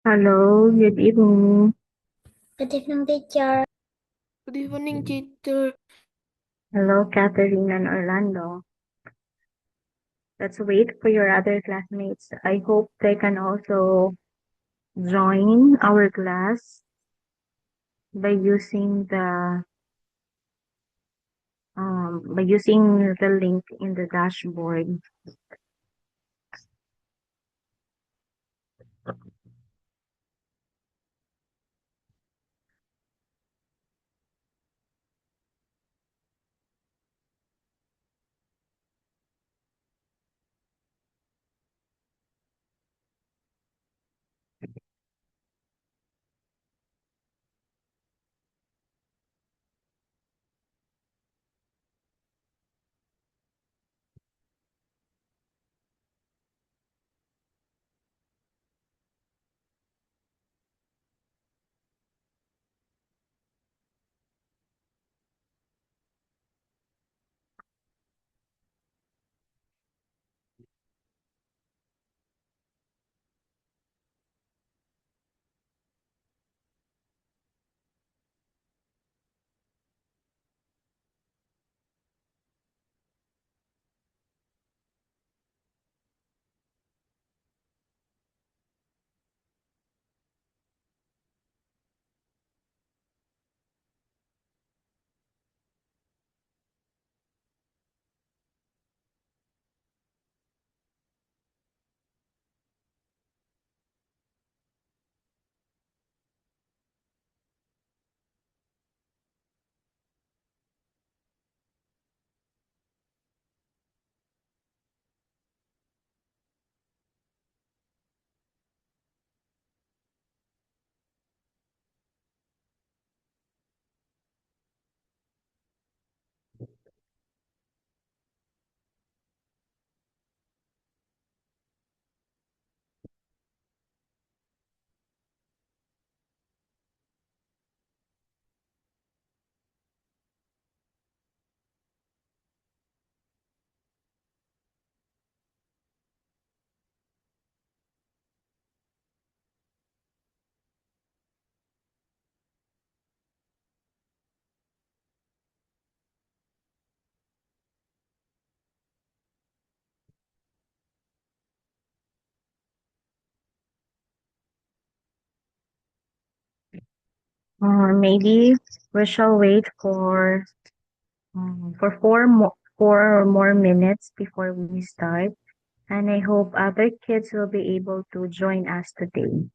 Hello, good evening. Good evening, teacher. Good evening, teacher. Hello, Catherine and Orlando. Let's wait for your other classmates. I hope they can also join our class by using the link in the dashboard. Or maybe we shall wait for 4 more minutes before we start. And I hope other kids will be able to join us today.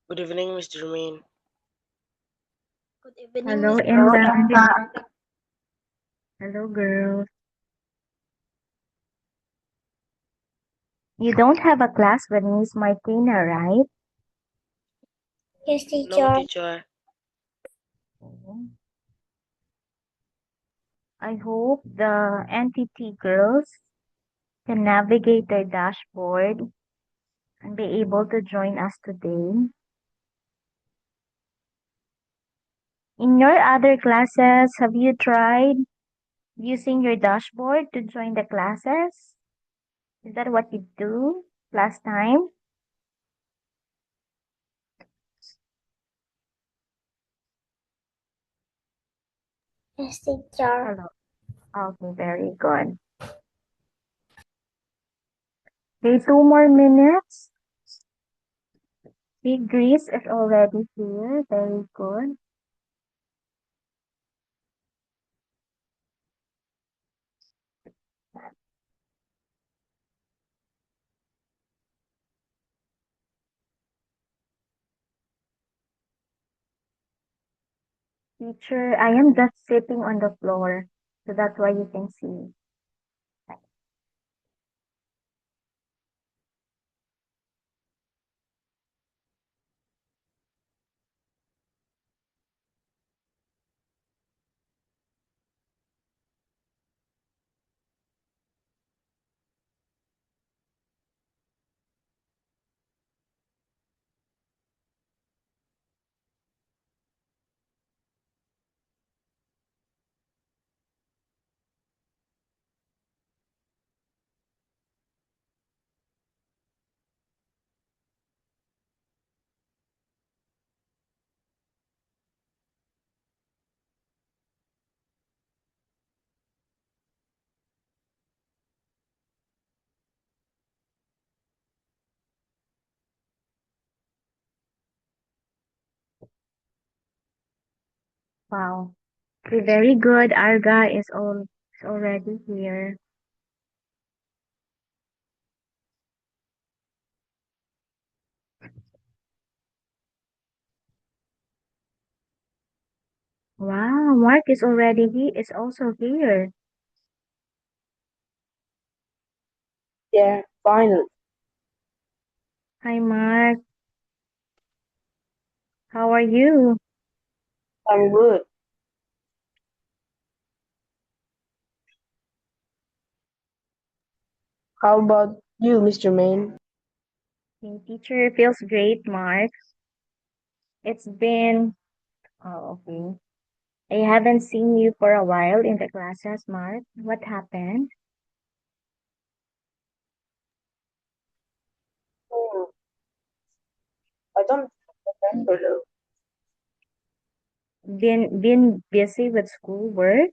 Good evening, Mr. Jermaine. Good evening, Hello, Miss Emma. Rosa. Hello, girls. You don't have a class with Miss Martina, right? Yes, No, teacher. teacher. I hope the NTT girls can navigate their dashboard and be able to join us today. In your other classes, have you tried using your dashboard to join the classes? Is that what you do last time? Yes, teacher. Hello. Okay, very good. Okay, 2 more minutes. Big Grease is already here. Very good. Teacher, I am just sitting on the floor, so that's why you can see. Wow. Okay, very good. Arga is already here. Wow, Mark is also here. Yeah, finally. Hi, Mark. How are you? I'm good. How about you, Mr. Main? Okay, teacher feels great, Mark. It's been, oh, okay. I haven't seen you for a while in the classes, Mark. What happened? Hmm, I don't remember though. Been busy with schoolwork?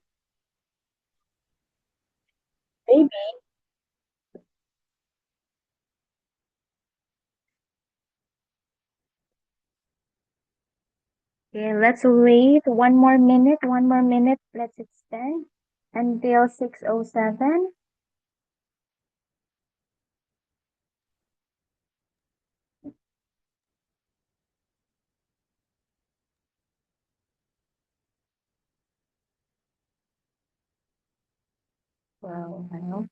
Maybe. Okay, let's wait 1 more minute, 1 more minute. Let's extend until 6:07. Well, I know.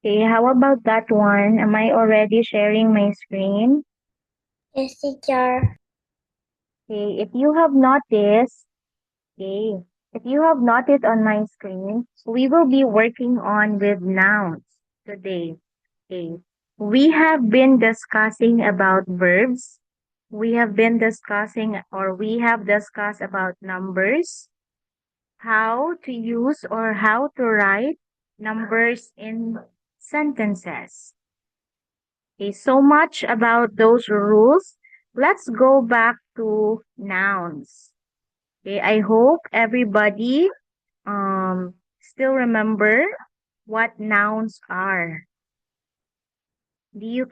Okay, how about that one? Am I already sharing my screen? Yes, teacher. Okay, if you have noticed, okay, if you have noticed on my screen, we will be working on with nouns today. Okay, we have been discussing about verbs. We have been discussing or we have discussed about numbers, how to use or how to write numbers in sentences. Okay, so much about those rules. Let's go back to nouns. Okay, I hope everybody still remember what nouns are. Do you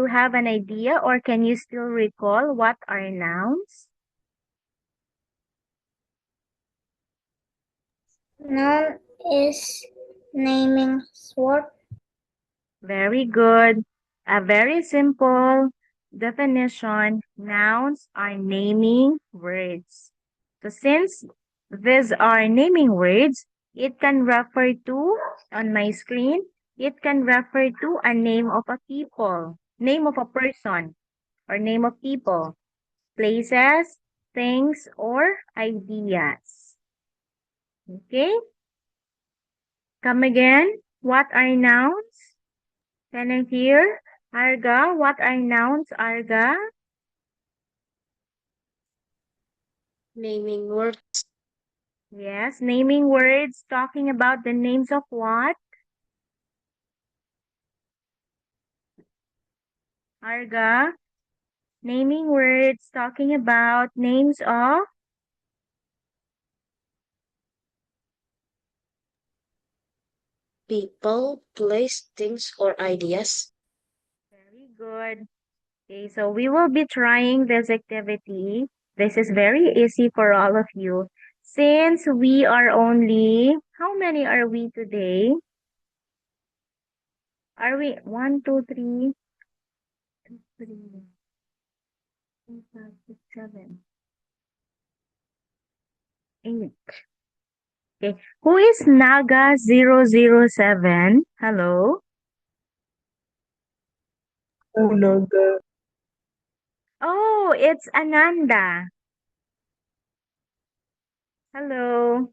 have an idea or can you still recall what are nouns? Noun is naming word. Very good. A very simple definition. Nouns are naming words. So since these are naming words, it can refer to, on my screen, it can refer to a name of a people, name of a person, or name of people, places, things, or ideas. Okay? Come again. What are nouns? Can I hear? Arga, what are nouns, Arga? Naming words. Yes, naming words talking about the names of what? Arga? Naming words talking about names of? People, place, things, or ideas. Very good. Okay, so we will be trying this activity. This is very easy for all of you. Since we are only, how many are we today? Are we 1, 2, 3, 3, 4, 5, 6, 7, 8? Okay, who is Naga 007? Hello? Oh no, girl. Oh, it's Ananda. Hello.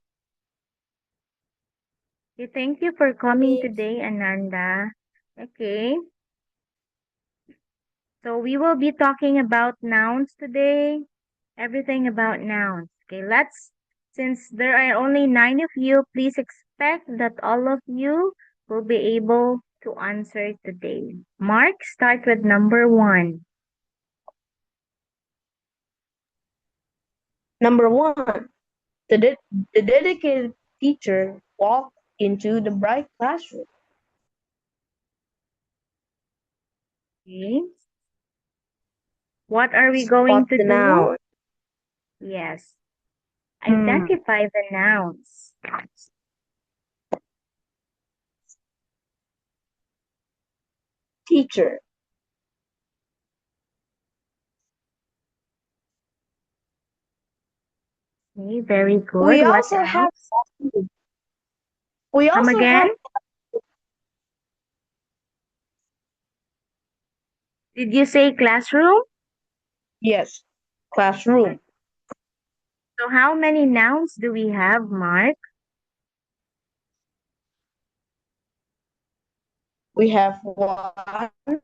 Okay, thank you for coming today, Ananda. Okay, so we will be talking about nouns today. Everything about nouns. Okay, since there are only 9 of you, please expect that all of you will be able to answer today. Mark, start with number 1. Number 1. The dedicated teacher walked into the bright classroom. Okay. What are we Spot going to the do? noun. Yes. Hmm. Identify the nouns. Teacher. Okay, very good. We What also else? have we Come also again? have Did you say classroom? yes, classroom. So how many nouns do we have, Mark? We have 1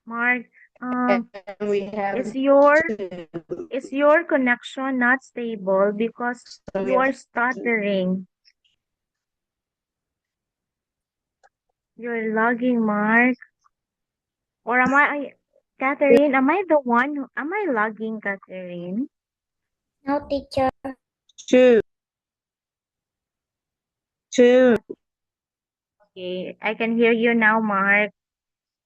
Mark, and we have is your 2. is your connection not stable because So we you are have 2. stuttering? You're lagging, Mark. Or Catherine, am I the one am I lagging, Catherine? No, teacher. 2. 2. Okay, I can hear you now, Mark.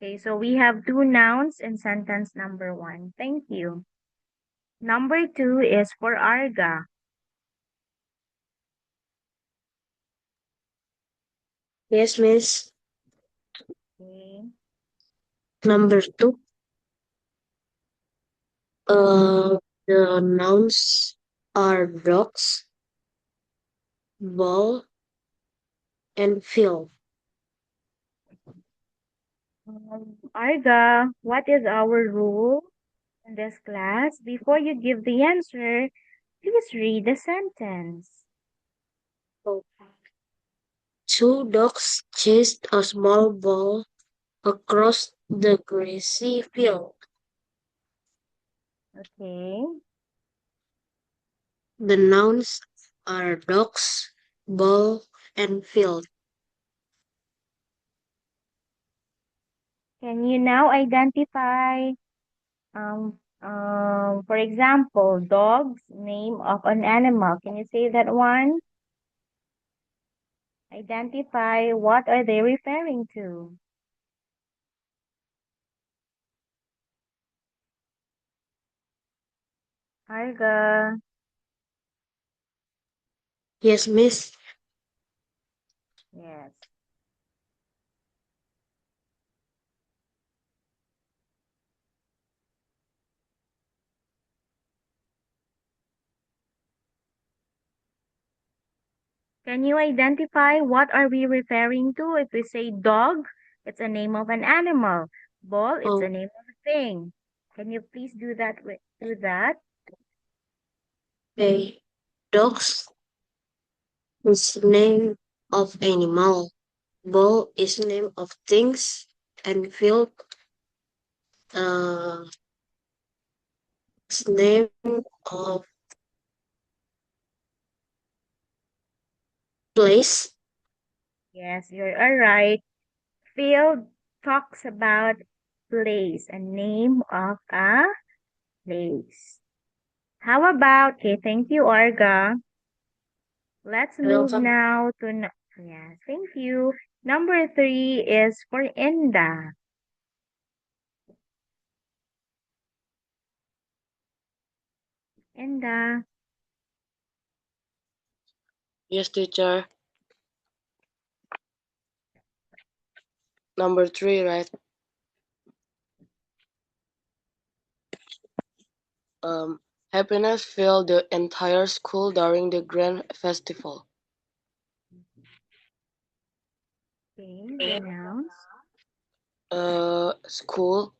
Okay, so we have 2 nouns in sentence number 1. Thank you. Number 2 is for Arga. Yes, Miss. Okay. Number 2. The nouns are dogs, ball, and field. Arga, what is our rule in this class? Before you give the answer, please read the sentence. Oh. 2 dogs chased a small ball across the grassy field. Okay. The nouns are dogs, ball, and field. Can you now identify, for example, dog's name of an animal? Can you say that one? Identify what are they referring to? Arga. Yes, Miss. Yes. Can you identify what are we referring to? If we say dog, it's a name of an animal. Ball, it's a name of a thing. Can you please do that? Okay. Dogs is name of animal. Ball is name of things. And field is name of Place. Yes, you're all right. Field talks about place, a name of a place. How about, okay, thank you, Olga. Let's move Welcome. now to, yes, thank you. Number 3 is for Inda. Inda. Yes, teacher. Number 3, right? Happiness filled the entire school during the grand festival. Okay, the nouns. School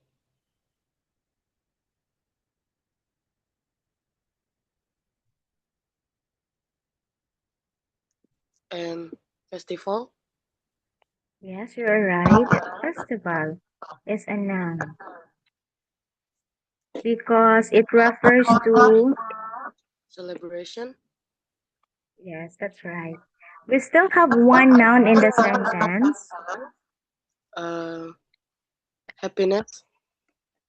and festival. Yes, you're right. Festival is a noun because it refers to, Celebration. yes, that's right. We still have one noun in the sentence. Uh, Happiness.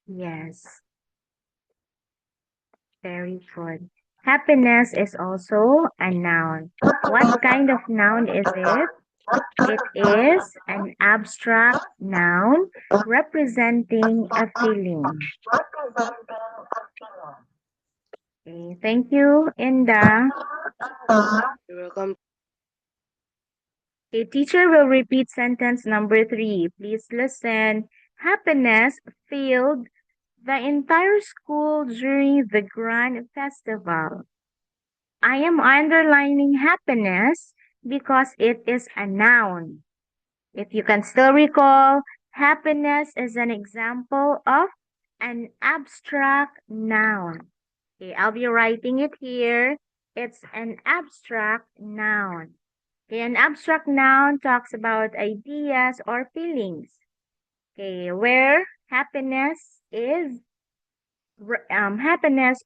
Yes, very good. Happiness is also a noun. What kind of noun is it? It is an abstract noun representing a feeling. Okay, thank you, Inda. You're welcome. A teacher will repeat sentence number 3. Please listen. Happiness filled the entire school during the grand festival. I am underlining happiness because it is a noun. If you can still recall, happiness is an example of an abstract noun. Okay, I'll be writing it here. It's an abstract noun. Okay, an abstract noun talks about ideas or feelings. Okay, where happiness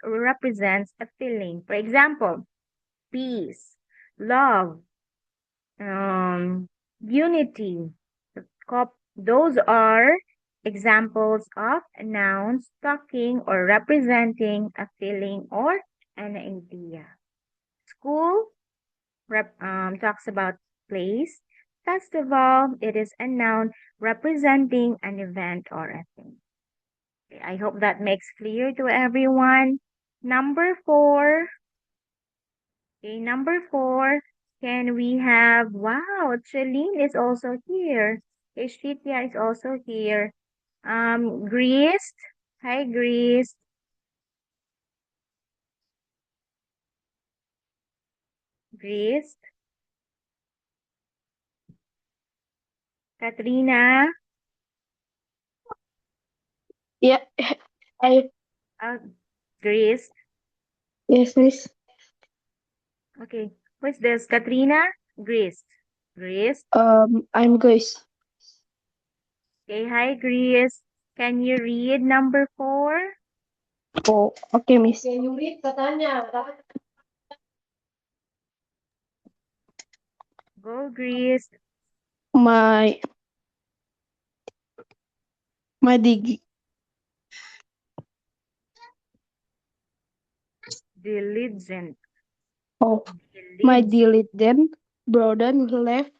represents a feeling. For example, peace, love, unity. Those are examples of nouns talking or representing a feeling or an idea. School talks about place. Festival, it is a noun representing an event or a thing. Okay, I hope that makes clear to everyone. Number 4. Okay, number 4. Can we have, wow, Celine is also here. Ishtitia is also here. Greece. Hi, Greece. Greece. Katrina. Yeah, I Uh, Greece. yes, miss. Okay. Who's this? Katrina? Greece. Greece. I'm Grace. Okay, hi, Greece. Can you read number 4? Oh, okay, miss. Go, Greece. My my dig Diligent. oh my Diligent. diligent brother left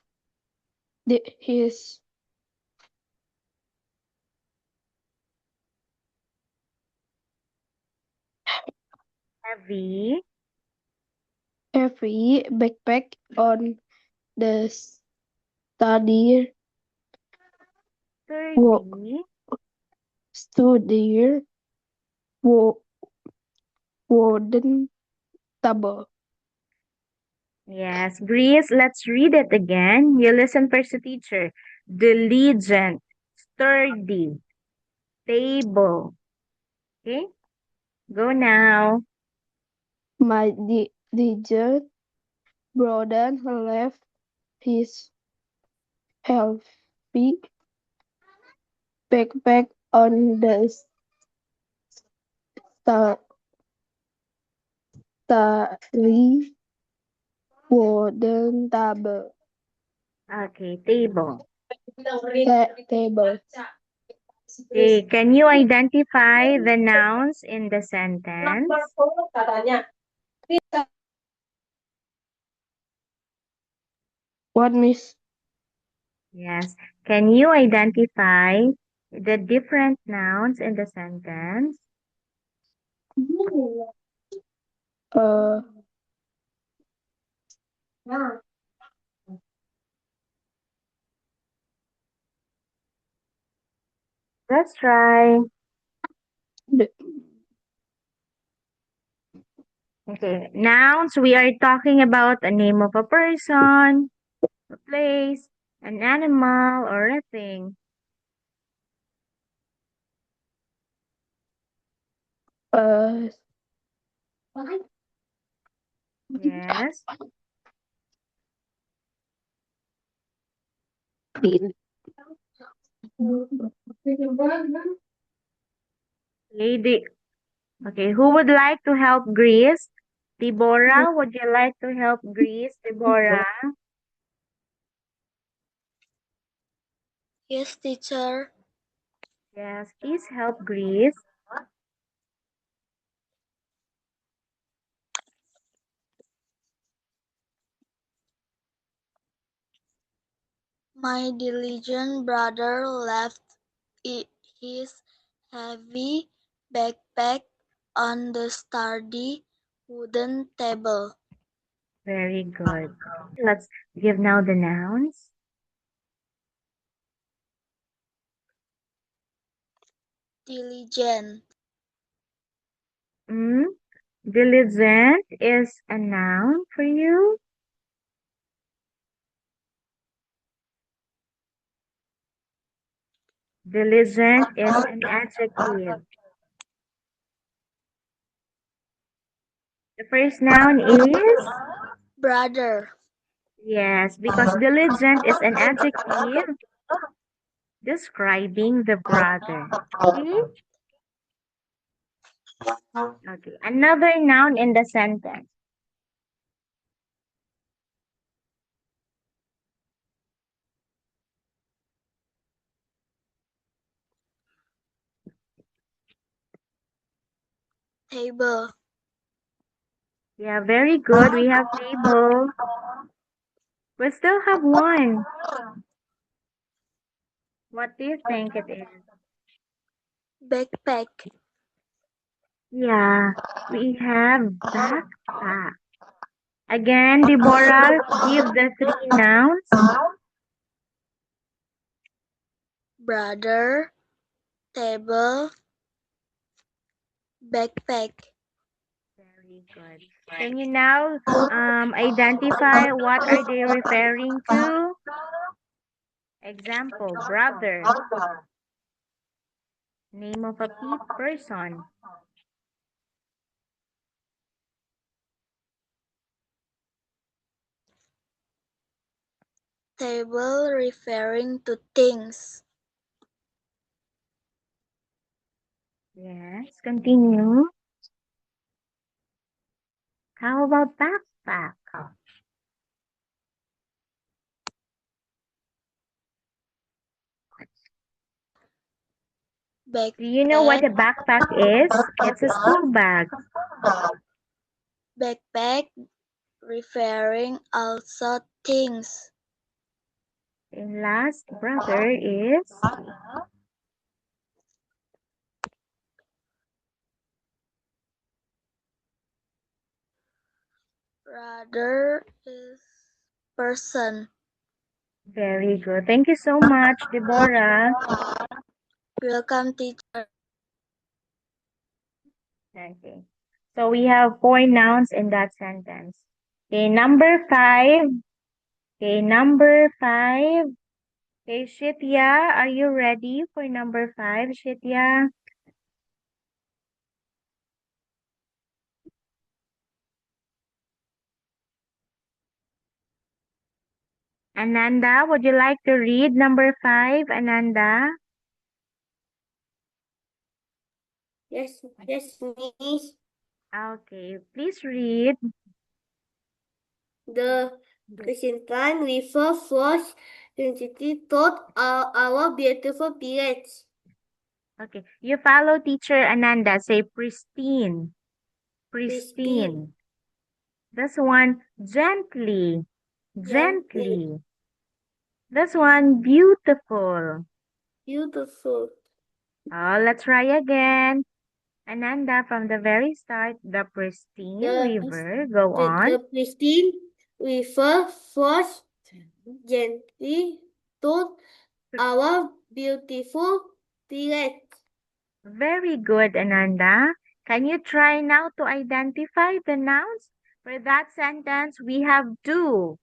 his Heavy. heavy backpack on the study wo- Sturdy. study wo- wooden table. Yes, Greece. Let's read it again. You listen first to teacher. Diligent. Sturdy. Stable. Okay, go now. My diligent brother left his heavy backpack on the sta- study Wooden table. Okay, table. Table. Okay, can you identify the nouns in the sentence? What, miss? Yes. Can you identify the different nouns in the sentence? Uh, Let's try. the, Okay, nouns, we are talking about a name of a person, a place, an animal, or a thing. uh, Yes. Lady. Okay, who would like to help Greece? Deborah, would you like to help Greece? Deborah? Yes, teacher. Yes, please help Greece. My diligent brother left his heavy backpack on the sturdy wooden table. Very good. Let's give now the nouns. Diligent. Mm, diligent is a noun for you. Diligent is an adjective. The first noun is Brother. yes, because diligent is an adjective describing the brother. Okay? Okay. Another noun in the sentence. Table. Yeah, very good. We have table. We still have one. What do you think it is? Backpack. Yeah, we have backpack. Again, Deborah, give the three nouns. Brother. Table. Backpack. Very good. Can you now identify what are they referring to? Example, brother, name of a person. Table referring to things. Yes, continue. How about backpack? Backpack. Do you know what a backpack is? It's a school bag. Backpack referring also things. And last, brother is Brother is person. very good. Thank you so much, Deborah. Welcome, teacher. Okay. So we have four nouns in that sentence. Okay, number 5. Okay, number 5. Okay, Shitya, are you ready for number 5, Shitya? Ananda, would you like to read number 5, Ananda? Yes, miss. Okay, please read. The Christian River flows into our beautiful village. Okay. You follow teacher Ananda. Say pristine. Pristine. This one, gently. Gently. This one, beautiful. Beautiful. Oh, let's try again. Ananda, from the very start, the pristine river. Go on. The pristine river flows gently to our beautiful village. Very good, Ananda. Can you try now to identify the nouns? For that sentence, we have two.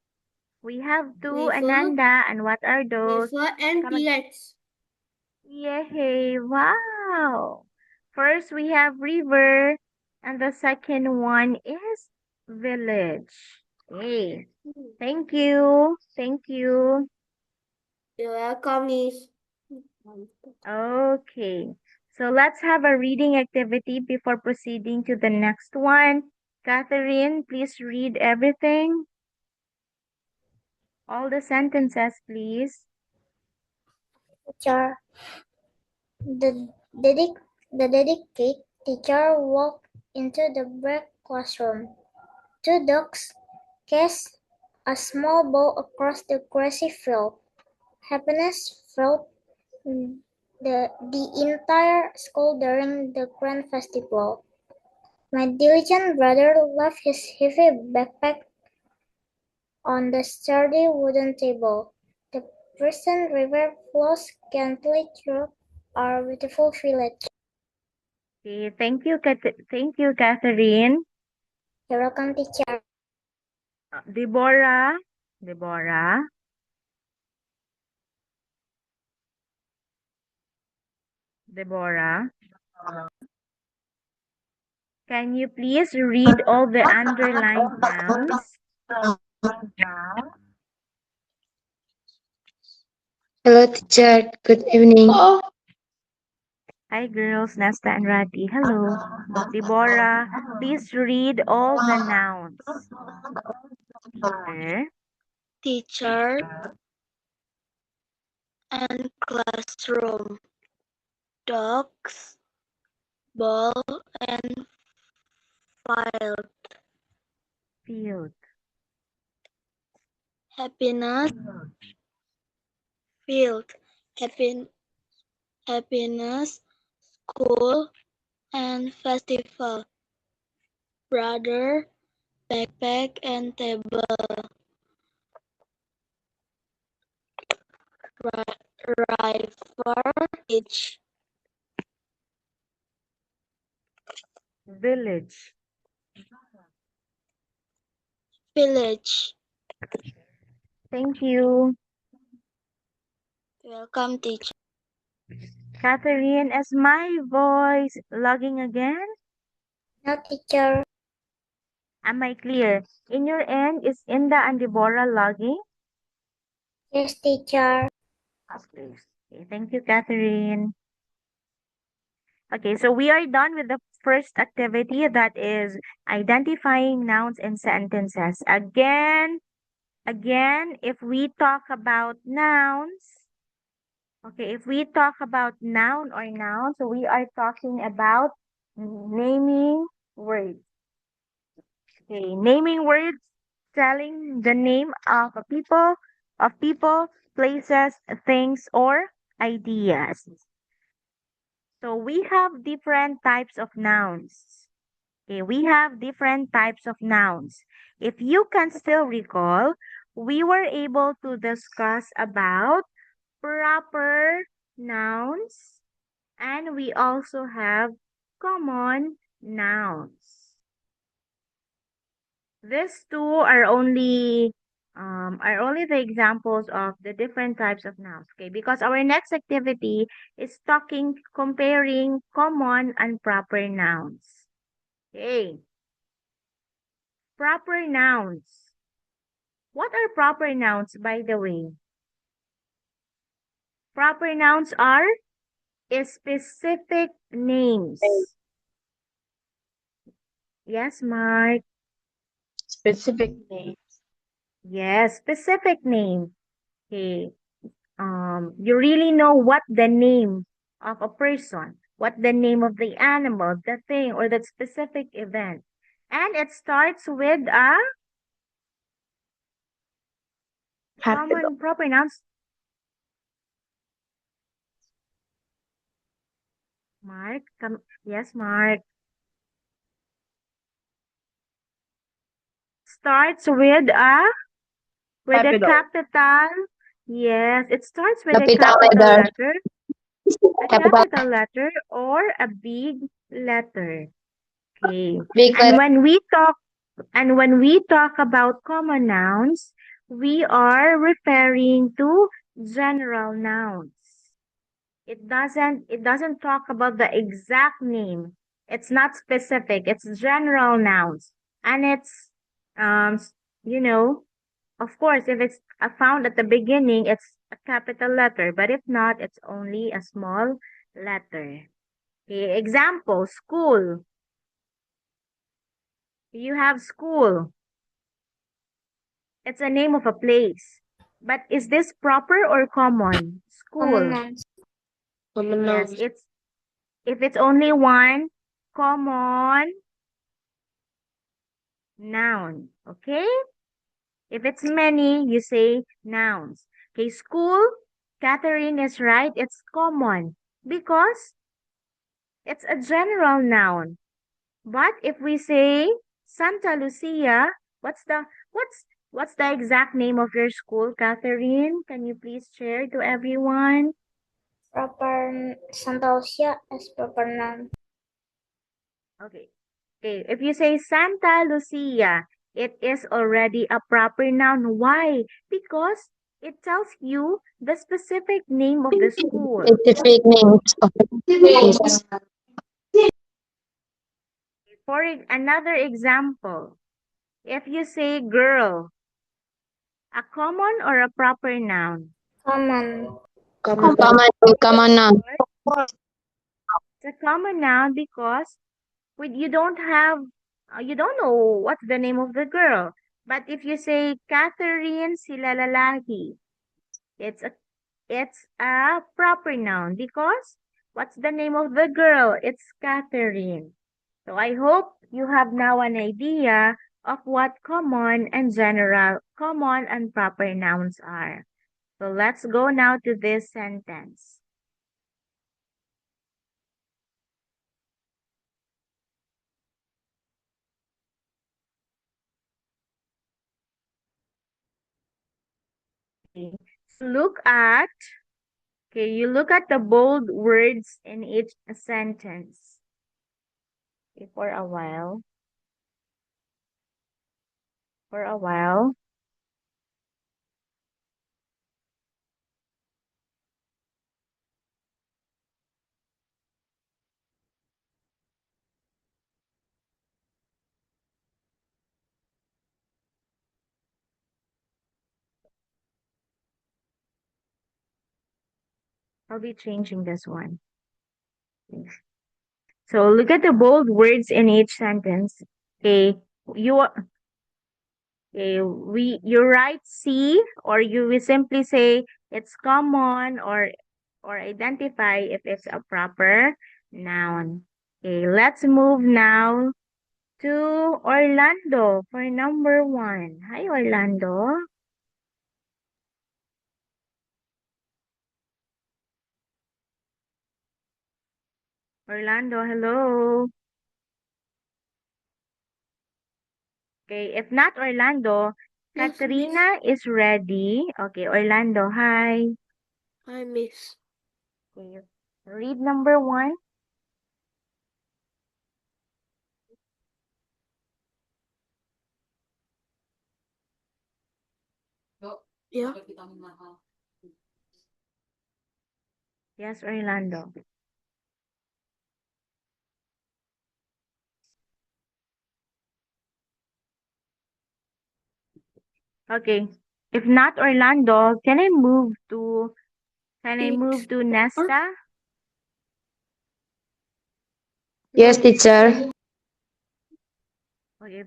We have two, River. Ananda. And what are those? River and Come on. village. Yay! Wow! First, we have river. And the second one is village. Okay. Thank you. Thank you. You're welcome, Miss. Okay, so let's have a reading activity before proceeding to the next one. Catherine, please read everything. All the sentences, please. Teacher. The dedicated teacher walked into the break classroom. Two dogs cast a small ball across the grassy field. Happiness filled the entire school during the grand festival. My diligent brother left his heavy backpack on the sturdy wooden table. The Pristine River flows gently through our beautiful village. Okay, thank you, Catherine. You're welcome, teacher. Deborah. Can you please read all the underlined nouns? Hello, teacher. Good evening. Hi, girls. Nesta and Rati. Hello. Deborah, please read all the nouns. Teacher and classroom. Dogs, ball, and field. Happiness, field. Happiness, school, and festival. Brother, backpack, and table. River, beach. Village. Village. Thank you. Welcome, teacher. Catherine, is my voice logging again? No, teacher. Am I clear? In your end, is Inda and Deborah logging? Yes, teacher. Okay, thank you, Catherine. Okay, so we are done with the first activity, that is identifying nouns in sentences. Again, if we talk about nouns, okay, if we talk about noun or nouns, so we are talking about naming words. Okay, naming words telling the name of people, places, things, or ideas. So we have different types of nouns. Okay, we have different types of nouns. If you can still recall, we were able to discuss about proper nouns, and we also have common nouns. These two are only the examples of the different types of nouns. Okay, because our next activity is comparing common and proper nouns. Okay. Proper nouns. What are proper nouns, by the way? Proper nouns are specific names. Yes, Mark. Specific names. Yes, specific name. Okay. You really know what the name of a person, what the name of the animal, the thing, or that specific event. And it starts with a Capital. common proper nouns. Mark, come. Yes, Mark. Starts with a Capital. capital. Yes, it starts with a Capital capital letter. letter, a Capital. capital letter, or a big letter. Okay. Big And letter. when we talk about common nouns, we are referring to general nouns. It doesn't talk about the exact name. It's not specific. It's general nouns. And it's s- you know, of course, if it's found at the beginning, it's a capital letter, but if not, it's only a small letter. Okay, example, school. You have school. It's a name of a place. But is this proper or common? Common School. nouns. Common Yes, nouns. if it's only one, common noun. Okay? If it's many, you say nouns. Okay, school, Catherine is right. It's common because it's a general noun. But if we say Santa Lucia, what's the exact name of your school, Catherine? Can you please share to everyone? Proper Santa Lucia is proper noun. Okay. Okay. If you say Santa Lucia, it is already a proper noun. Why? Because it tells you the specific name of the school. Specific names of places. Another example, if you say girl, a common or a proper noun? Common. Common Common noun. It's a common noun because you don't have, you don't know what's the name of the girl. But if you say Catherine sila lalaki, it's a proper noun because what's the name of the girl? It's Catherine. So I hope you have now an idea of what common and proper nouns are. So let's go now to this sentence. Okay. So you look at the bold words in each sentence. Okay, for a while. I'll be changing this one. So look at the bold words in each sentence. Okay, you you write C, or you will simply say it's common, or identify if it's a proper noun. Okay, let's move now to Orlando for number 1. Hi, Orlando. Orlando, hello. Okay, if not Orlando, Yes, miss. Katrina is ready. Okay, Orlando, hi. Hi, miss. Okay, read number 1. Yeah. Yes, Orlando. Okay. If not Orlando, can I move to Nesta? Yes, teacher. Okay,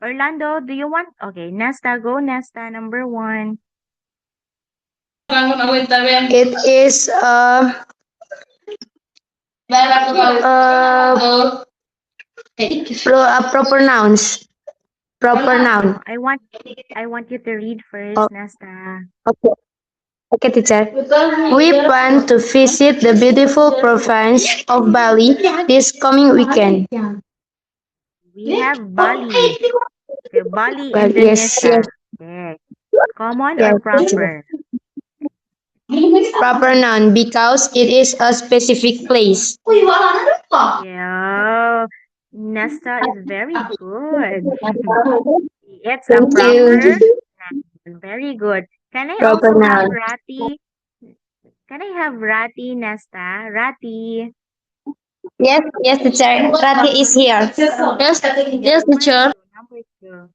Orlando, do you want? Okay, Nesta, go Nesta, number 1. It is proper nouns. Proper noun. I want you to read Oh, first, Nesta. okay. Okay, teacher. We plan to visit the beautiful province of Bali this coming weekend. We have Bali. Okay, Bali, Well, yes, Indonesia. Yes. Common or yes, teacher. proper? Proper noun because it is a specific place. Yeah. Nesta is very good. It's a Thank proper you. noun. Very good. Can I Proper also have noun. Rati? Can I have Rati, Nesta? Rati. Yes, yes, teacher. Rati is here. Yes, Yeah, yes, number teacher. 2. Number 2.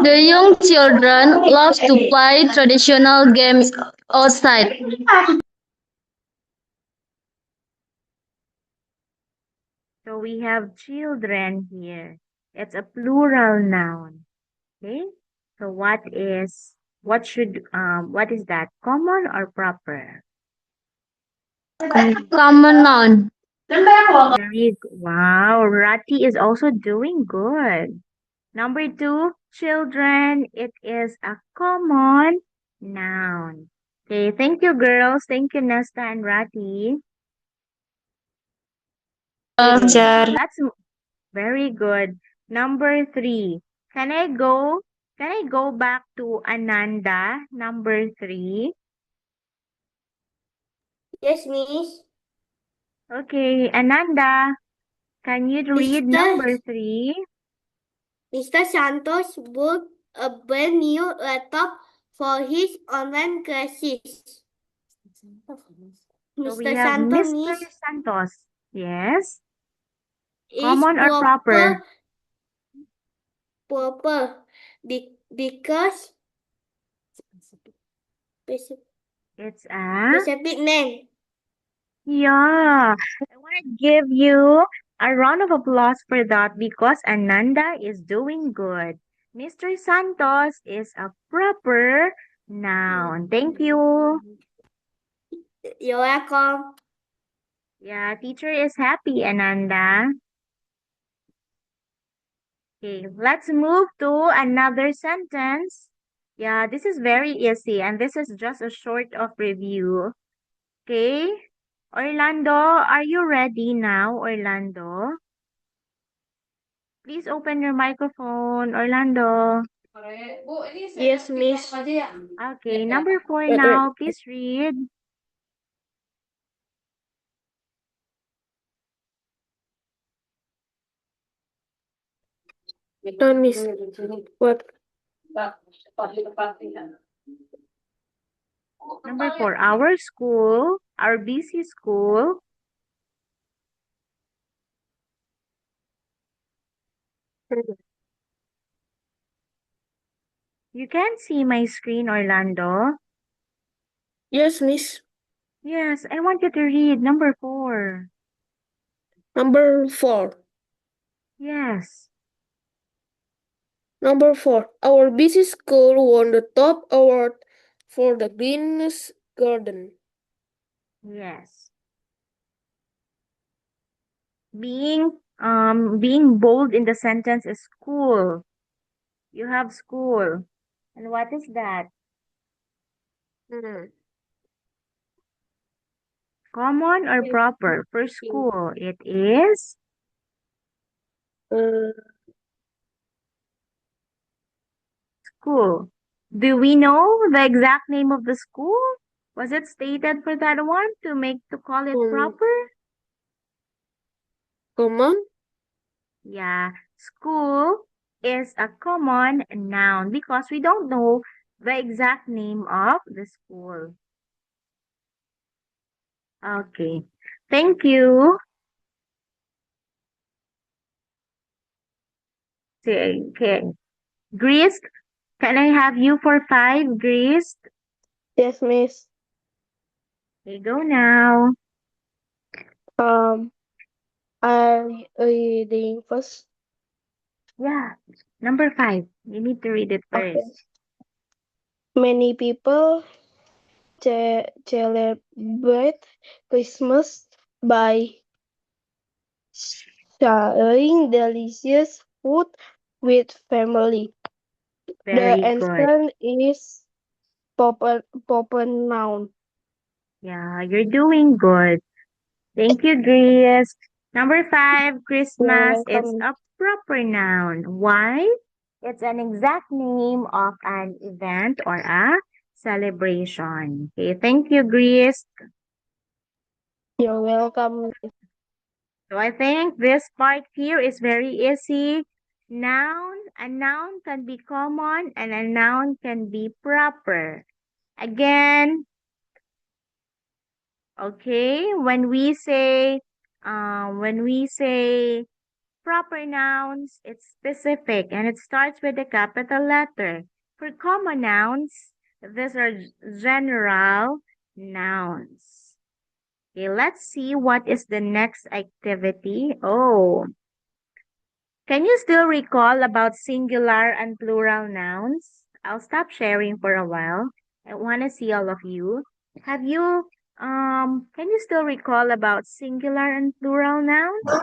The young children love to play traditional games outside. So we have children here. It's a plural noun. Okay? So what is that? Common or proper? Common noun. Wow, Rati is also doing good. Number 2, children. It is a common noun. Okay, thank you, girls. Thank you, Nesta and Rati. Okay, Teacher. very good. Number 3. Can I go back to Ananda? Number 3. Yes, Miss. Okay, Ananda, can you read number Mr. 3? Mr. Santos bought a brand new laptop for his online classes. So we Mr. have Santos Mr. Miss Santos. Yes. is Common or proper? proper because It's a specific name. yeah. I want to give you a round of applause for that because Ananda is doing good. Mr. Santos is a proper noun. Thank you. You're welcome. Yeah, teacher is happy, Ananda. Okay, let's move to another sentence. Yeah, this is very easy and this is just a short of review. Okay, Orlando, are you ready now, Orlando? Please open your microphone, Orlando. Yes, Miss. Okay, number 4 now, please read. No, Miss. What? Number 4, our busy school. You can't see my screen, Orlando. Yes, Miss. Yes, I want you to read number 4. Number 4. Yes. Number 4. Our busy school won the top award for the greenest garden. Yes. Being bold in the sentence is school. You have school. And what is that? Common or proper? For school, it is school. Do we know the exact name of the school? Was it stated for that one to call it proper? Common? Yeah, school is a common noun because we don't know the exact name of the school. Okay, thank you. Okay, Grace, can I have you for 5, Grace? Yes, Miss. Okay, go now. Are you reading first? Yeah. Number 5. You need to read it Okay. first. Many people celebrate Christmas by sharing delicious food with family. The Very good. answer is proper noun. Yeah, you're doing good. Thank you, Grace. Number 5, You're Christmas. It's welcome. a proper noun. Why? It's an exact name of an event or a celebration. Okay, thank you, Grace. You're welcome. So I think this part here is very easy. Noun, a noun can be common and a noun can be proper. Again, okay, when we say proper nouns, it's specific and it starts with a capital letter. For common nouns, these are general nouns. Okay, let's see what is the next activity. Oh, can you still recall about singular and plural nouns? I'll stop sharing for a while. I want to see all of you. Have you, can you still recall about singular and plural nouns?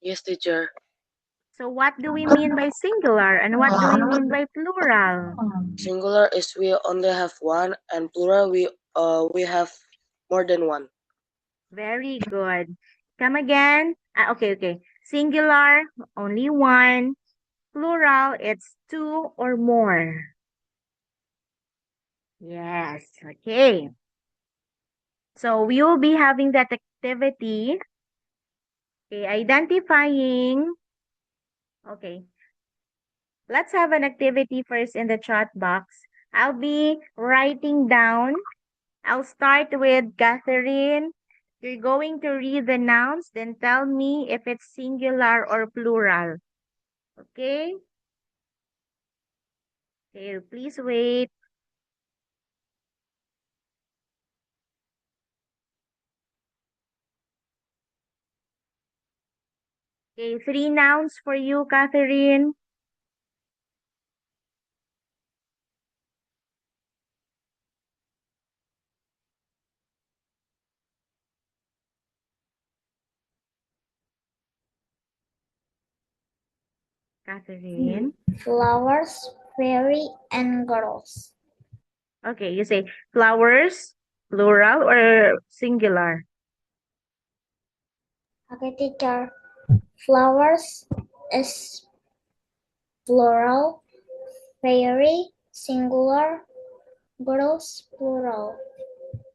Yes, teacher. So what do we mean by singular and what do we mean by plural? Singular is we only have one, and plural we have more than one. Very good. Come again. Okay. Singular, only one. Plural, it's two or more. Yes, okay. So we will be having that activity. Okay, identifying. Okay, let's have an activity first in the chat box. I'll be writing down. I'll start with Catherine. You're going to read the nouns, then tell me if it's singular or plural. Okay? Okay, please wait. Okay, 3 nouns for you, Catherine. Catherine. Flowers, fairy, and girls. Okay, you say flowers, plural or singular? Okay, teacher. Flowers is plural, fairy, singular, girls, plural.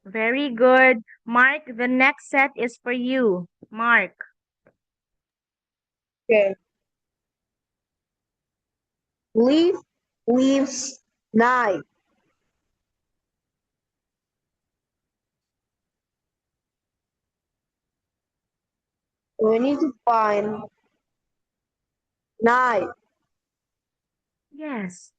Very good. Mark, the next set is for you. Mark. Okay. Leaf, leaves, knife. We need to find knife. Yes.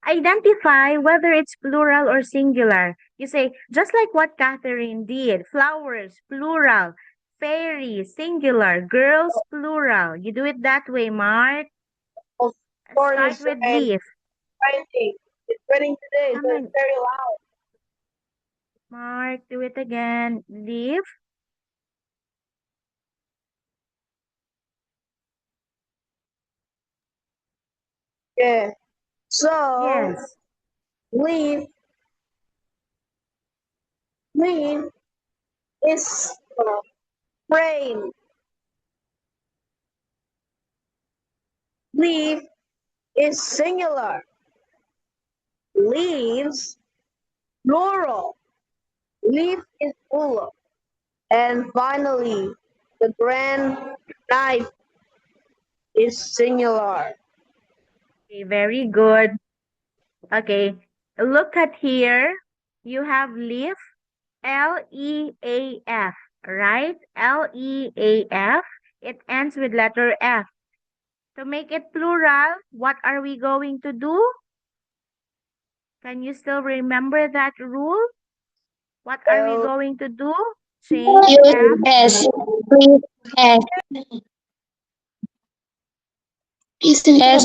Identify whether it's plural or singular. You say, just like what Catherine did, flowers, plural, fairy, singular, girls, plural. You do it that way, Mark. Of Let's course, start it's with raining. leaf. It's raining today, Come so on, it's very loud. Mark, do it again. Leaf. Yeah. So Yes. leaf, leaf is rain. Leaf is singular. Leaves, plural. Leaf is plural. And finally, the grand knife is singular. Okay, very good. Okay, look at here. You have leaf, L-E-A-F, right? L-E-A-F. It ends with letter F. To make it plural, what are we going to do? Can you still remember that rule? What are we L going to do? Change F. S. Please S.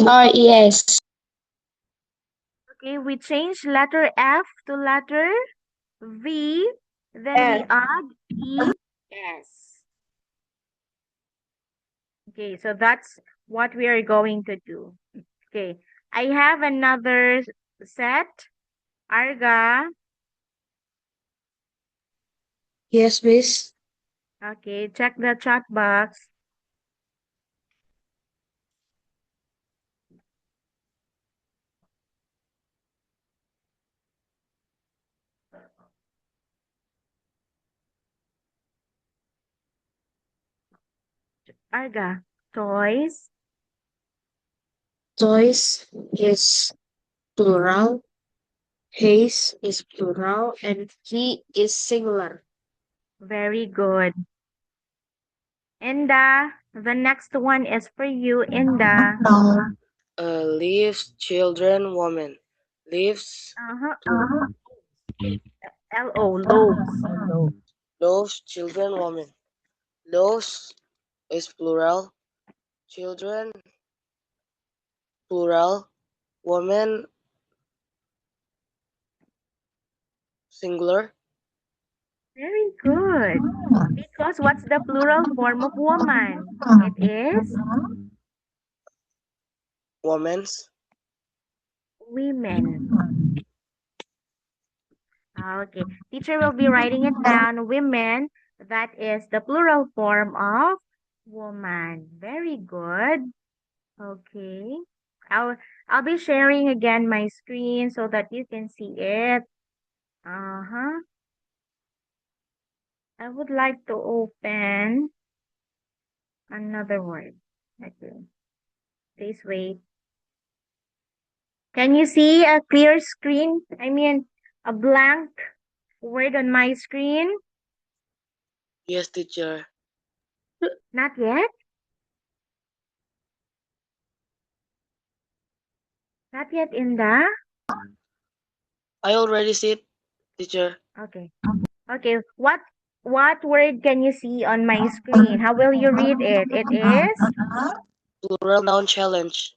SRES. Okay, we change letter F to letter V, then we S. add ES. Okay, so that's what we are going to do. Okay, I have another set. Arga. Yes, miss. Okay, check the chat box. Arga, toys. Toys is plural. Haze is plural. And he is singular. Very good. Inda, the next one is for you, Inda. Leaves, children, woman. Leaves, Uh-huh. L-O, lobes. loaves, children, woman. Loaves is plural. Children, plural. Woman, singular. Very good. Because what's the plural form of woman? It is Women's. women. Okay. Teacher will be writing it down. Women, that is the plural form of woman. Very good. Okay. I'll I'll be sharing again my screen so that you can see it. Uh-huh. I would like to open another word. Okay. Please wait. Can you see a clear screen? I mean, a blank word on my screen? Yes, teacher. Not yet? Not yet, Inda? I already see it, teacher. Okay. Okay. What word can you see on my screen? How will you read it? It is? Plural noun challenge.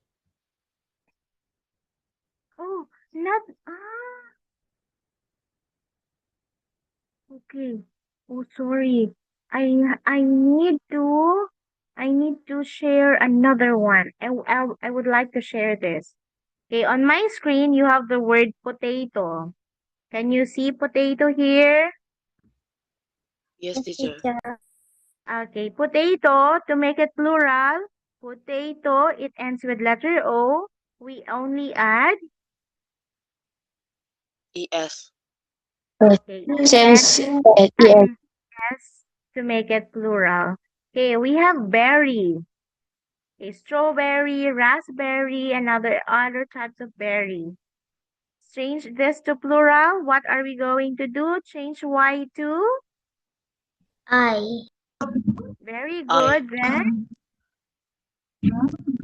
Oh, not okay. Oh, sorry. I need to share another one. I would like to share this. Okay, on my screen you have the word potato. Can you see potato here? Yes, teacher. Okay, potato, to make it plural, potato, it ends with letter O. We only add, ES. okay, Since ES yes. and S to make it plural. Okay, we have berry, okay, strawberry, raspberry, and other types of berry. Change this to plural. What are we going to do? Change Y to? I Very I. good. Then,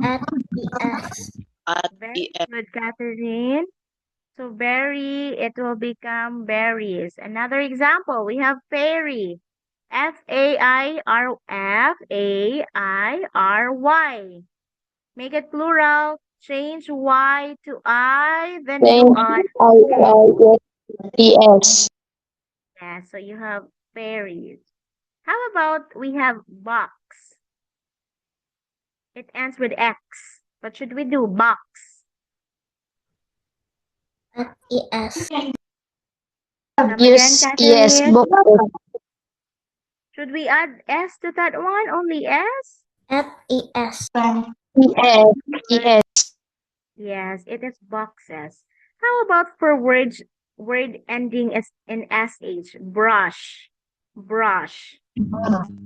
at ES. At very ES. good, Catherine. So berry, it will become berries. Another example, we have fairy. Fairy. Make it plural. Change Y to I, then you Since add ES. yeah, so you have fairies. How about we have box? It ends with X. What should we do? Box. At ES. Come again, Use ES Catherine. book. Should we add S to that one? Only S? At ES. ES. ES. Yes, it is boxes. How about for word ending in SH? Brush. Brush.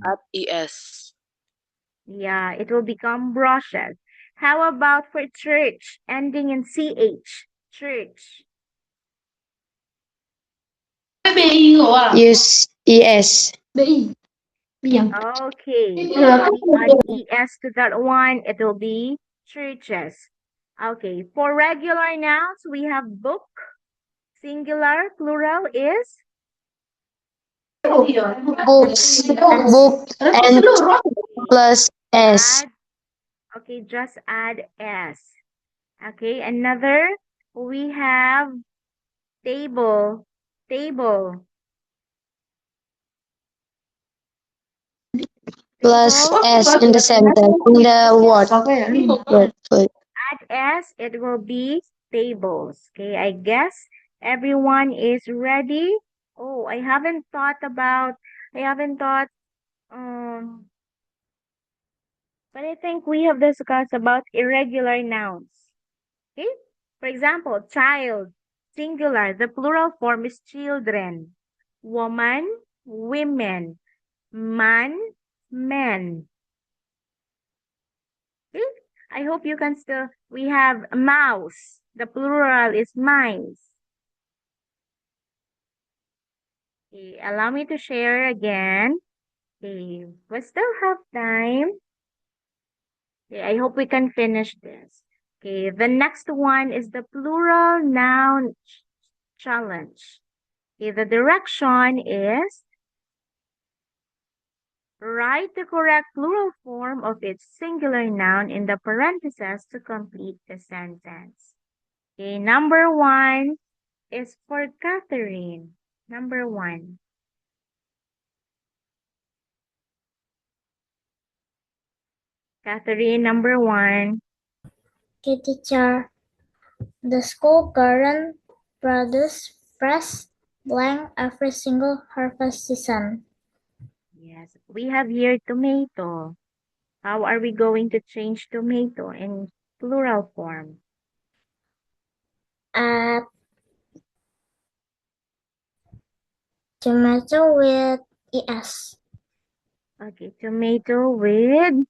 At ES. Yeah, it will become brushes. How about for church ending in CH? Church. Use ES. Okay. We add ES to that one. It will be churches. Okay. For regular nouns, we have book. Singular, plural is Books. Book and plus S. Add, okay, just add S. Okay, another, we have table, table. Plus Table, S in the center. In the word. Word. add S, it will be tables. Okay, I guess everyone is ready. Oh, I haven't thought, um, but I think we have discussed about irregular nouns. Okay, for example, child, singular, the plural form is children. Woman, women. Man, men. Okay, I hope you can still, we have mouse, the plural is mice. Okay, allow me to share again. Okay, we still have time. Okay, I hope we can finish this. Okay, the next one is the plural noun challenge. Okay, the direction is write the correct plural form of its singular noun in the parentheses to complete the sentence. Okay, number one is for Catherine. Number one. Catherine, number one. Okay, teacher. The school garden produces fresh blank every single harvest season. Yes, we have here tomato. How are we going to change tomato in plural form? Add tomato with ES. Okay, tomato with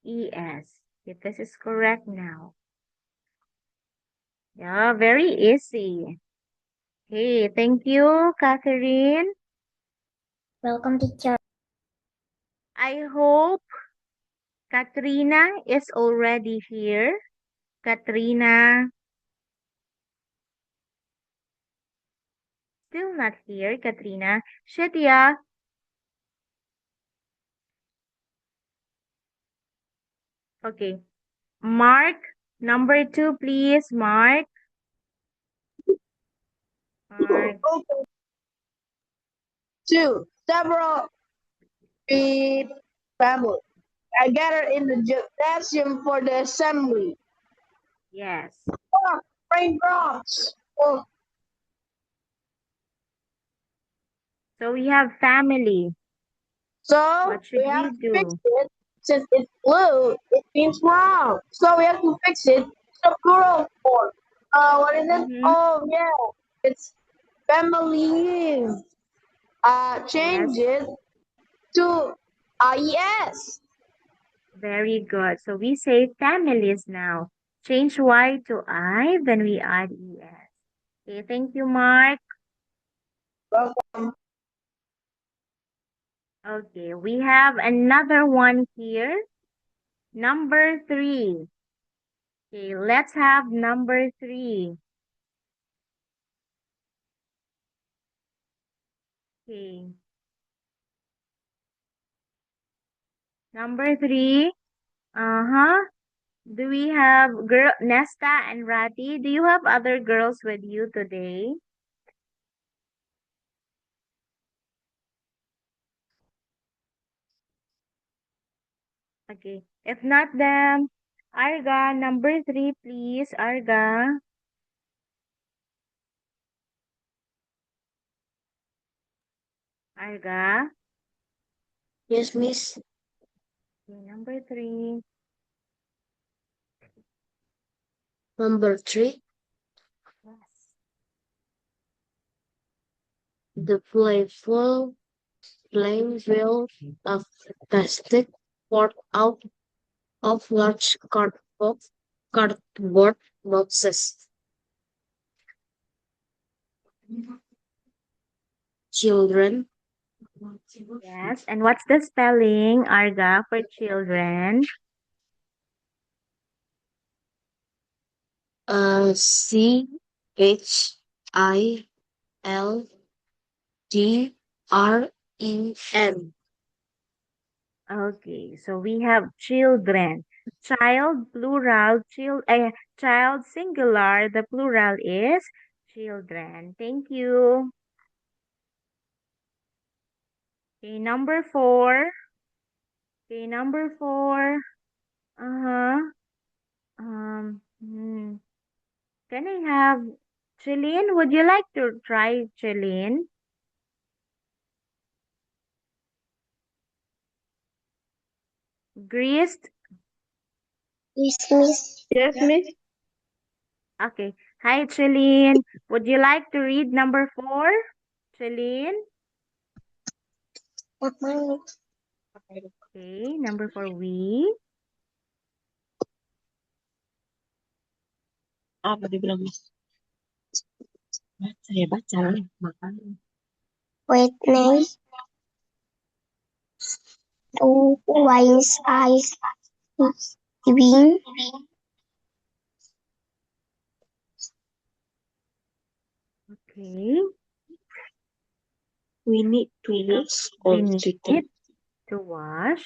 ES. If this is correct now. Yeah, very easy. Okay, thank you, Catherine. Welcome, teacher. I hope Katrina is already here. Katrina, still not here, Katrina. Shetia, okay. Mark, number two, please, Mark. Mark, Two, several big family. I gathered in the gymnasium for the assembly. yes. Oh, raindrops. Oh, So we have family. so What should we have we to fix do? it. Since it's blue, it means wrong. So we have to fix it. The plural form. What is it? Mm-hmm. Oh yeah, it's families. Change Yes, it to yes. very good. So we say families now. Change Y to I, then we add ES. Okay, thank you, Mark. Welcome. Okay, we have another one here. Number three. Okay, let's have number three. Okay. Number three. Uh-huh. Do we have girl Nesta and Rati? Do you have other girls with you today? Okay. If not them, Arga, number three, please. Arga. Arga. Yes, miss. Okay, number three. Number three, Yes. the playful flame wheel of plastic poured out of large cardboard boxes. Children, Yes. And what's the spelling, Arga, for children? CHILDREN. R-E-N. Okay, so we have children. Child plural, child singular, the plural is children. Thank you. Okay, number 4. Okay, number 4. Uh-huh. Hmm. Can I have Celine? Would you like to try Celine? Greased? Yes, miss. Yes, miss. Okay. Hi, Celine. Would you like to read number 4? Celine? Okay, number 4, we. Apa dibilang, Miss? Baca ya, baca lah. Makan. Witness to wise eyes giving Okay. We need to wash We all need chicken. to wash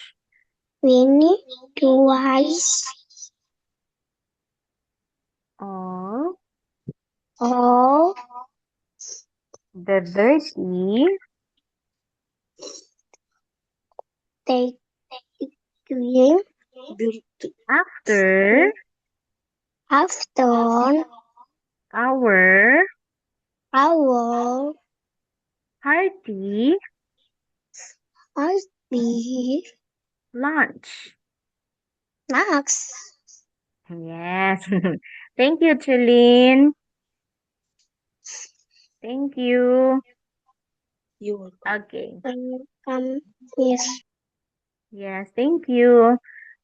we need to wise all all the dirty taking after after our our hearty be lunch. next. Yes. Thank you, Celine. Thank you. You Okay. Yes. Yes, thank you.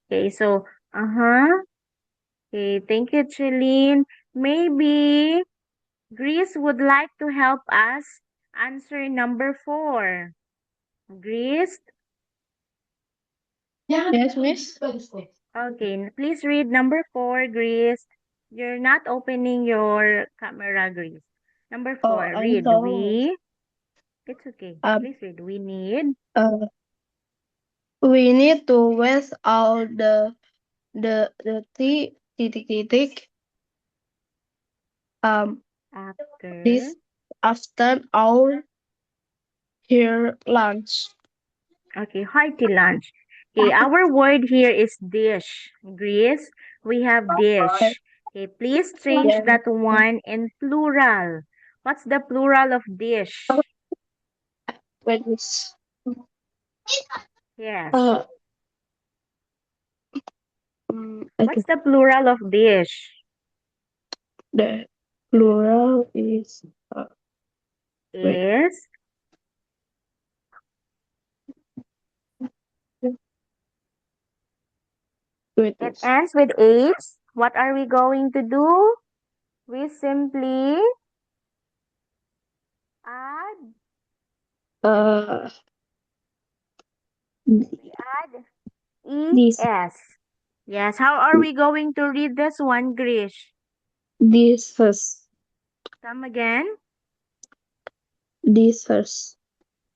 Okay, so, Okay, thank you, Celine. Maybe Grace would like to help us answer number 4. Grace? Yes, miss. Okay, please read number 4, Grace. You're not opening your camera, Grace. Number 4, I'm read. sorry. It's okay. Um, Please read. We need We need to wash out the titik after. this after our here lunch. Okay, hearty lunch. Okay, our word here is dish. Grace, we have dish. Okay, please change Yes. that one in plural. What's the plural of dish? Wait, miss. Yes. Okay. What's the plural of dish? The plural is wait. Is Wait, it miss. ends with H. What are we going to do? We simply add Uh, this ES. Yes, how are we going to read this one, Grish? this first. Come again. This first.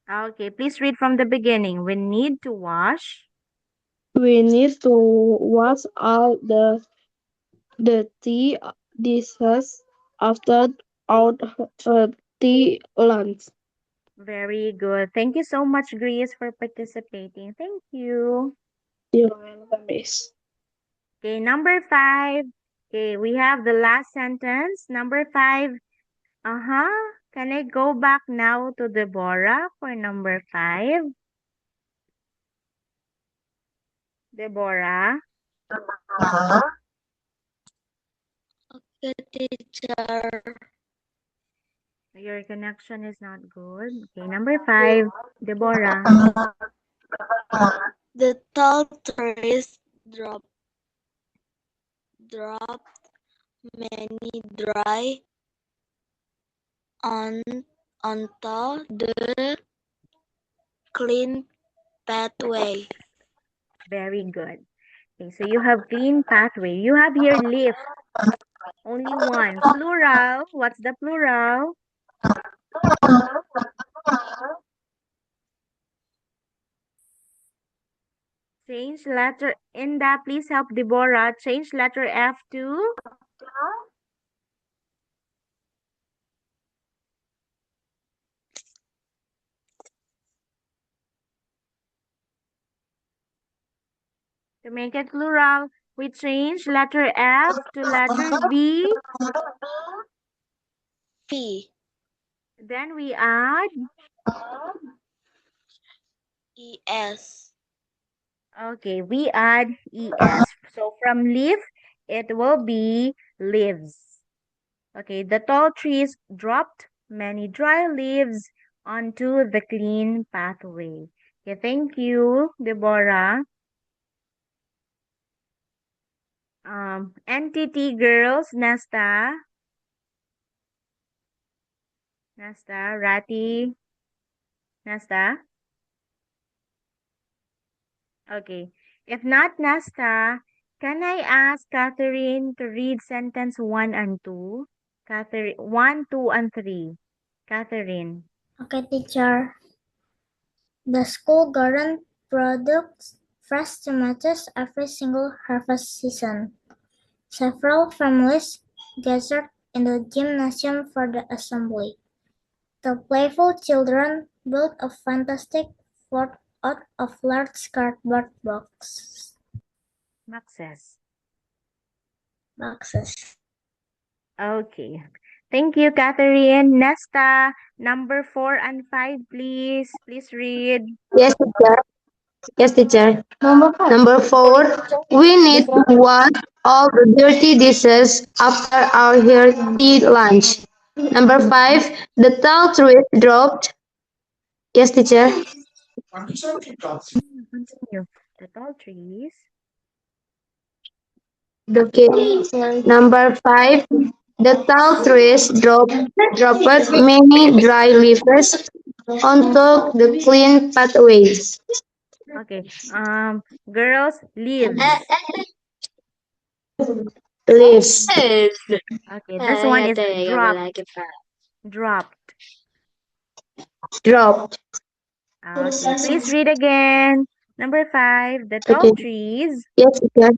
Okay, please read from the beginning. We need to wash. We need to wash out the tea dishes after out tea lunch. Very good. Thank you so much, Grace, for participating. Thank you. You're welcome, miss. Okay, number 5. Okay, we have the last sentence. Number 5. Can I go back now to Deborah for number 5? Deborah? Okay, teacher. Your connection is not good. Okay, number 5. Deborah. The tall trees dropped many dry on onto the clean pathway. Very good. Okay, so you have clean pathway. You have here lift. Only one. Plural. What's the plural? Change letter Inda, please help Deborah. Change letter F to make it plural. We change letter F to letter V. P. Then we add. ES. Okay, we add ES. So from leaf, it will be leaves. Okay, the tall trees dropped many dry leaves onto the clean pathway. Okay, thank you, Deborah. NTT girls, Nasta, Rati, Nasta. Okay, if not Nasta, can I ask Catherine to read sentence 1 and 2? Catherine, 1, 2, and 3. Catherine. Okay, teacher. The school garden produced fresh tomatoes every single harvest season. Several families gathered in the gymnasium for the assembly. The playful children built a fantastic fort out of large cardboard boxes. Okay. Thank you, Catherine. Nesta, number 4 and 5, please. Please read. Yes, teacher. Yes, teacher. Number 4, we need to wash all the dirty dishes after our hearty lunch. Number 5, the tall tree dropped. Yes, teacher. Continue. The tall trees. Okay. Number 5, the tall trees dropped many dry leaves onto the clean pathways. Okay. Girls, leaves. Leaves. Okay, this one is dropped. Dropped. Dropped. Okay, please read again. Number 5, the tall Okay. trees. Yes, teacher.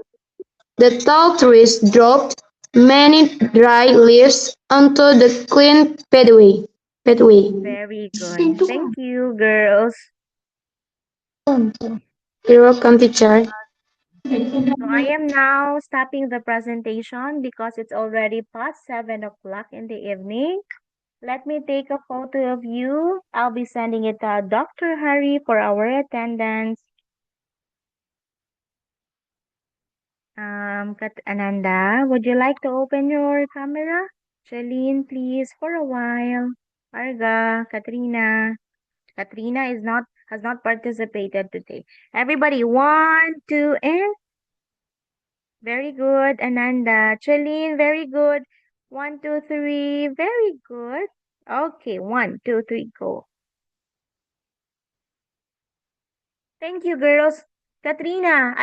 The tall trees dropped many dry leaves onto the clean pathway. Very good. Thank you, girls. You're welcome, teacher. So I am now stopping the presentation because it's already past 7 o'clock in the evening. Let me take a photo of you. I'll be sending it to Dr. Harry for our attendance. Ananda, would you like to open your camera? Shalene, please, for a while. Arga, Katrina. Katrina has not participated today. Everybody, 1, 2, and very good. Ananda, Shalene, very good. 1, 2, 3, very good. Okay, 1, 2, 3, go. Thank you, girls. Katrina,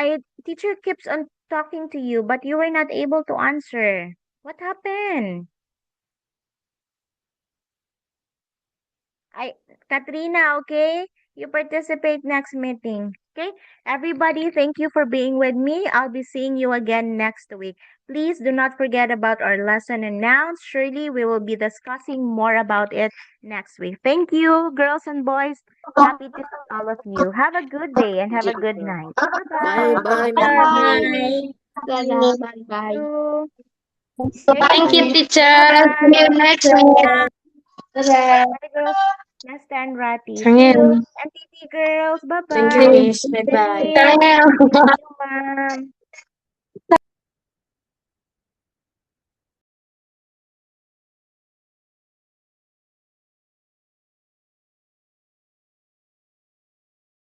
teacher keeps on talking to you, but you were not able to answer. What happened? Katrina, okay? You participate next meeting. Okay? Everybody, thank you for being with me. I'll be seeing you again next week. Please do not forget about our lesson and nouns. Surely we will be discussing more about it next week. Thank you, girls and boys. Happy to see all of you. Have a good day and have a good night. Bye-bye. Bye, Bye. Bye. Thank you. Thank you, teacher. Bye-bye. See you next week. Bye, girls. Nesta and Rati. See Thank you. you. NTT girls. Bye-bye. Thank you, miss. Bye-bye. Thank you, ma'am.